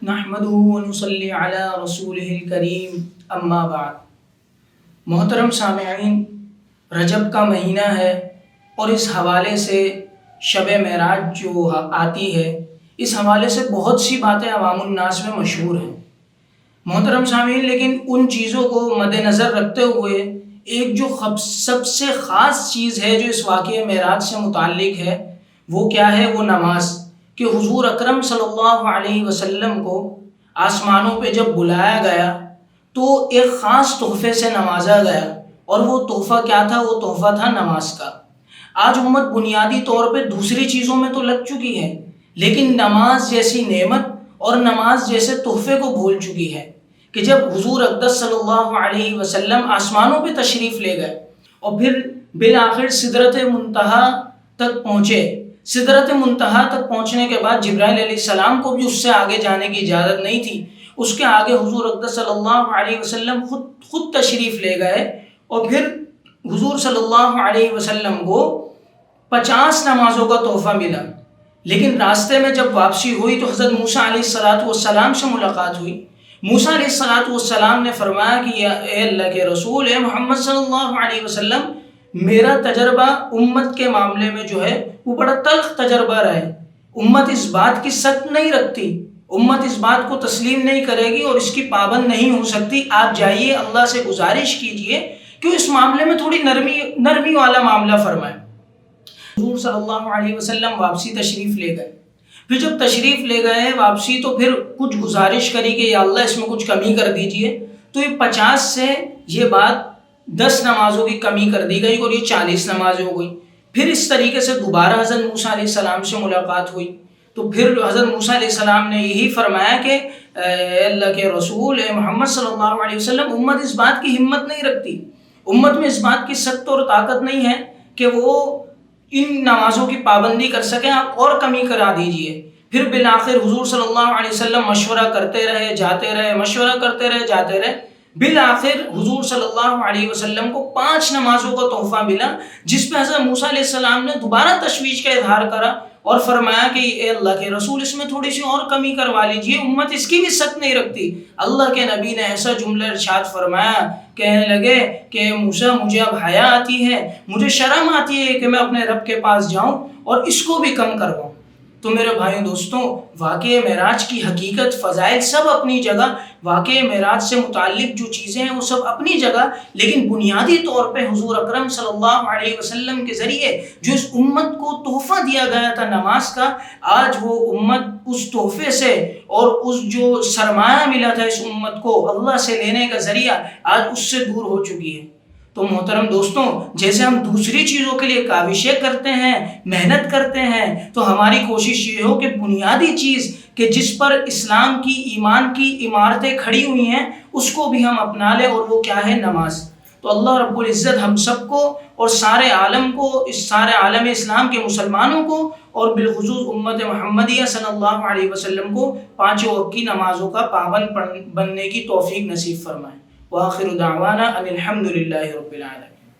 نحمدہ ونصلی علی رسولہ الکریم اما بعد۔ محترم سامعین، رجب کا مہینہ ہے اور اس حوالے سے شب معراج جو آتی ہے، اس حوالے سے بہت سی باتیں عوام الناس میں مشہور ہیں۔ محترم سامعین، لیکن ان چیزوں کو مد نظر رکھتے ہوئے ایک جو سب سے خاص چیز ہے جو اس واقعہ معراج سے متعلق ہے، وہ کیا ہے؟ وہ نماز، کہ حضور اکرم صلی اللہ علیہ وسلم کو آسمانوں پہ جب بلایا گیا تو ایک خاص تحفے سے نوازا گیا، اور وہ تحفہ کیا تھا؟ وہ تحفہ تھا نماز کا۔ آج امت بنیادی طور پہ دوسری چیزوں میں تو لگ چکی ہے، لیکن نماز جیسی نعمت اور نماز جیسے تحفے کو بھول چکی ہے، کہ جب حضور اقدس صلی اللہ علیہ وسلم آسمانوں پہ تشریف لے گئے اور پھر بالآخر سدرۃ منتہا تک پہنچے، سدرۃ منتہا تک پہنچنے کے بعد جبرائیل علیہ السلام کو بھی اس سے آگے جانے کی اجازت نہیں تھی، اس کے آگے حضور اقدس صلی اللہ علیہ وسلم خود تشریف لے گئے، اور پھر حضور صلی اللہ علیہ وسلم کو 50 نمازوں کا تحفہ ملا۔ لیکن راستے میں جب واپسی ہوئی تو حضرت موسیٰ علیہ السلام سے ملاقات ہوئی۔ موسیٰ علیہ السلام نے فرمایا کہ اے اللہ کے رسول، اے محمد صلی اللہ علیہ وسلم، میرا تجربہ امت کے معاملے میں جو ہے وہ بڑا تلخ تجربہ رہا ہے۔ امت اس بات کی سخت نہیں رکھتی، امت اس بات کو تسلیم نہیں کرے گی اور اس کی پابند نہیں ہو سکتی۔ آپ جائیے، اللہ سے گزارش کیجئے کہ اس معاملے میں تھوڑی نرمی والا معاملہ فرمائے۔ حضور صلی اللہ علیہ وسلم واپسی تشریف لے گئے۔ پھر جب تشریف لے گئے واپسی تو پھر کچھ گزارش کری کہ یا اللہ اس میں کچھ کمی کر دیجئے، تو یہ 50 سے یہ بات 10 نمازوں کی کمی کر دی گئی اور یہ 40 نمازیں ہو گئی۔ پھر اس طریقے سے دوبارہ حضرت موسیٰ علیہ السلام سے ملاقات ہوئی تو پھر حضرت موسیٰ علیہ السلام نے یہی فرمایا کہ اے اللہ کے رسول، اے محمد صلی اللہ علیہ وسلم، امت اس بات کی ہمت نہیں رکھتی، امت میں اس بات کی سخت اور طاقت نہیں ہے کہ وہ ان نمازوں کی پابندی کر سکیں، آپ اور کمی کرا دیجئے۔ پھر بالآخر حضور صلی اللہ علیہ وسلم مشورہ کرتے رہے، جاتے رہے، مشورہ کرتے رہے، جاتے رہے۔ بالآخر حضور صلی اللہ علیہ وسلم کو 5 نمازوں کا تحفہ ملا، جس پہ حضرت موسیٰ علیہ السلام نے دوبارہ تشویش کا اظہار کرا اور فرمایا کہ اے اللہ کے رسول، اس میں تھوڑی سی اور کمی کروا لیجئے، امت اس کی بھی سخت نہیں رکھتی۔ اللہ کے نبی نے ایسا جملہ ارشاد فرمایا، کہنے لگے کہ موسیٰ، مجھے اب حیا آتی ہے، مجھے شرم آتی ہے کہ میں اپنے رب کے پاس جاؤں اور اس کو بھی کم کرواؤں۔ تو میرے بھائیوں دوستوں، واقعہ معراج کی حقیقت، فضائل سب اپنی جگہ، واقعہ معراج سے متعلق جو چیزیں ہیں وہ سب اپنی جگہ، لیکن بنیادی طور پہ حضور اکرم صلی اللہ علیہ وسلم کے ذریعے جو اس امت کو تحفہ دیا گیا تھا نماز کا، آج وہ امت اس تحفے سے اور اس جو سرمایہ ملا تھا اس امت کو اللہ سے لینے کا ذریعہ، آج اس سے دور ہو چکی ہے۔ تو محترم دوستوں، جیسے ہم دوسری چیزوں کے لیے کاوشیں کرتے ہیں، محنت کرتے ہیں، تو ہماری کوشش یہ ہو کہ بنیادی چیز کہ جس پر اسلام کی، ایمان کی عمارتیں کھڑی ہوئی ہیں، اس کو بھی ہم اپنا لیں، اور وہ کیا ہے؟ نماز۔ تو اللہ رب العزت ہم سب کو اور سارے عالم کو، اس سارے عالم اسلام کے مسلمانوں کو اور بالخصوص امت محمدیہ صلی اللہ علیہ وسلم کو 5 وقت کی نمازوں کا پابند بننے کی توفیق نصیب فرمائے۔ وآخر دعوانا ان الحمد للہ رب العالمین۔